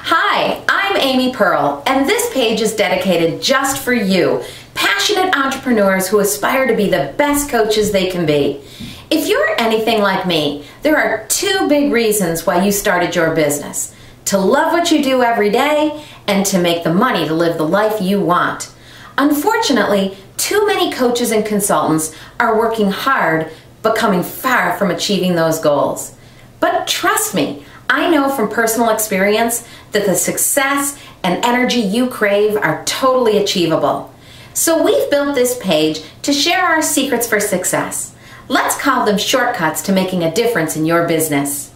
Hi, I'm Amy Pearl, and this page is dedicated just for you, passionate entrepreneurs who aspire to be the best coaches they can be. If you're anything like me, there are two big reasons why you started your business: to love what you do every day and to make the money to live the life you want. Unfortunately, too many coaches and consultants are working hard but coming far from achieving those goals. But trust me, I know from personal experience that the success and energy you crave are totally achievable. So we've built this page to share our secrets for success. Let's call them shortcuts to making a difference in your business.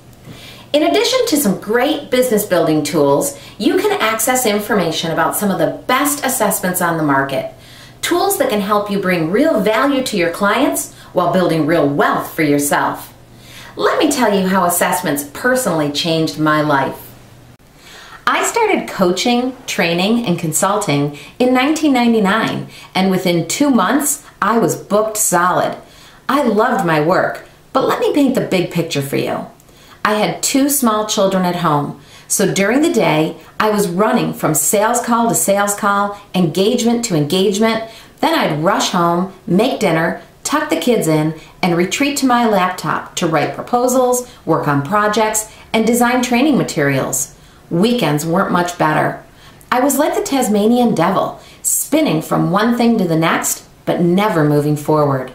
In addition to some great business building tools, you can access information about some of the best assessments on the market. Tools that can help you bring real value to your clients while building real wealth for yourself. Let me tell you how assessments personally changed my life. I started coaching, training, and consulting in 1999, and within 2 months, I was booked solid. I loved my work, but let me paint the big picture for you. I had 2 small children at home, so during the day, I was running from sales call to sales call, engagement to engagement. Then I'd rush home, make dinner, tuck the kids in, and retreat to my laptop to write proposals, work on projects, and design training materials. Weekends weren't much better. I was like the Tasmanian devil, spinning from one thing to the next, but never moving forward.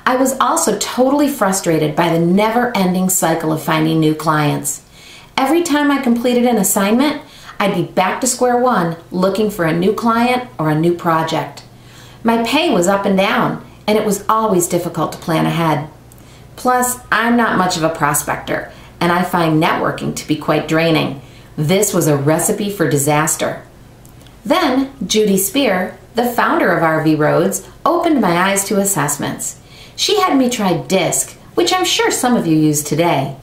I was also totally frustrated by the never-ending cycle of finding new clients. Every time I completed an assignment, I'd be back to square one looking for a new client or a new project. My pay was up and down, and it was always difficult to plan ahead. Plus, I'm not much of a prospector, and I find networking to be quite draining. This was a recipe for disaster. Then, Judy Spear, the founder of RV Roads, opened my eyes to assessments. She had me try DISC, which I'm sure some of you use today.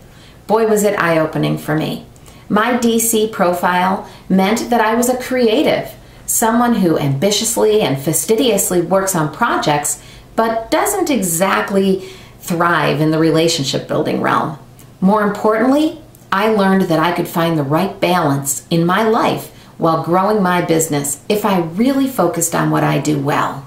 Boy, was it eye-opening for me. My DC profile meant that I was a creative, someone who ambitiously and fastidiously works on projects but doesn't exactly thrive in the relationship building realm. More importantly, I learned that I could find the right balance in my life while growing my business if I really focused on what I do well.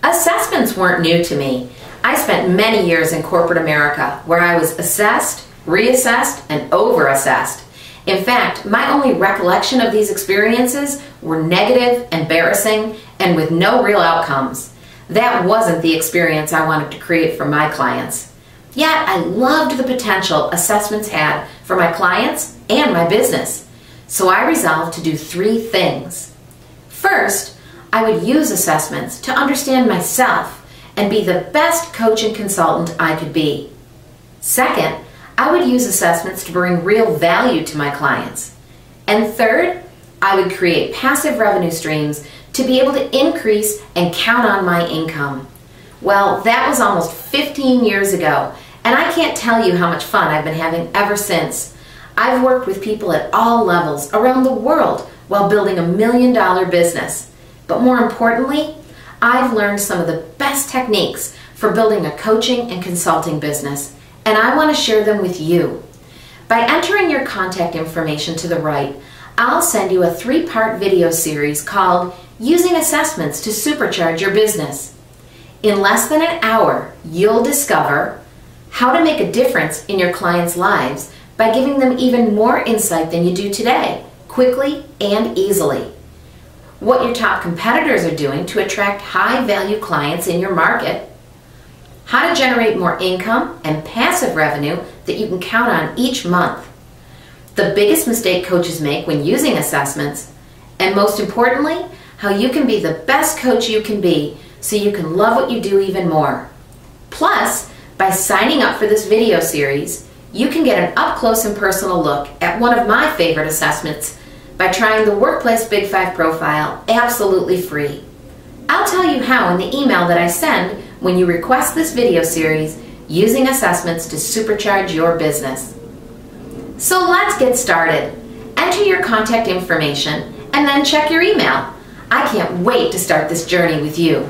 Assessments weren't new to me. I spent many years in corporate America where I was assessed, reassessed, and overassessed. In fact, my only recollection of these experiences were negative, embarrassing, and with no real outcomes. That wasn't the experience I wanted to create for my clients. Yet I loved the potential assessments had for my clients and my business. So I resolved to do 3 things. First, I would use assessments to understand myself and be the best coach and consultant I could be. Second, I would use assessments to bring real value to my clients. And third, I would create passive revenue streams to be able to increase and count on my income. Well, that was almost 15 years ago, and I can't tell you how much fun I've been having ever since. I've worked with people at all levels around the world while building $1 million business. But more importantly, I've learned some of the best techniques for building a coaching and consulting business, and I want to share them with you. By entering your contact information to the right, I'll send you a 3-part video series called Using Assessments to Supercharge Your Business. In less than an hour, you'll discover how to make a difference in your clients' lives by giving them even more insight than you do today, quickly and easily. What your top competitors are doing to attract high-value clients in your market, how to generate more income and passive revenue that you can count on each month, the biggest mistake coaches make when using assessments, and most importantly, how you can be the best coach you can be so you can love what you do even more. Plus, by signing up for this video series, you can get an up-close and personal look at one of my favorite assessments by trying the Workplace Big 5 profile absolutely free. I'll tell you how in the email that I send when you request this video series, Using Assessments to Supercharge Your Business. So let's get started. Enter your contact information and then check your email. I can't wait to start this journey with you.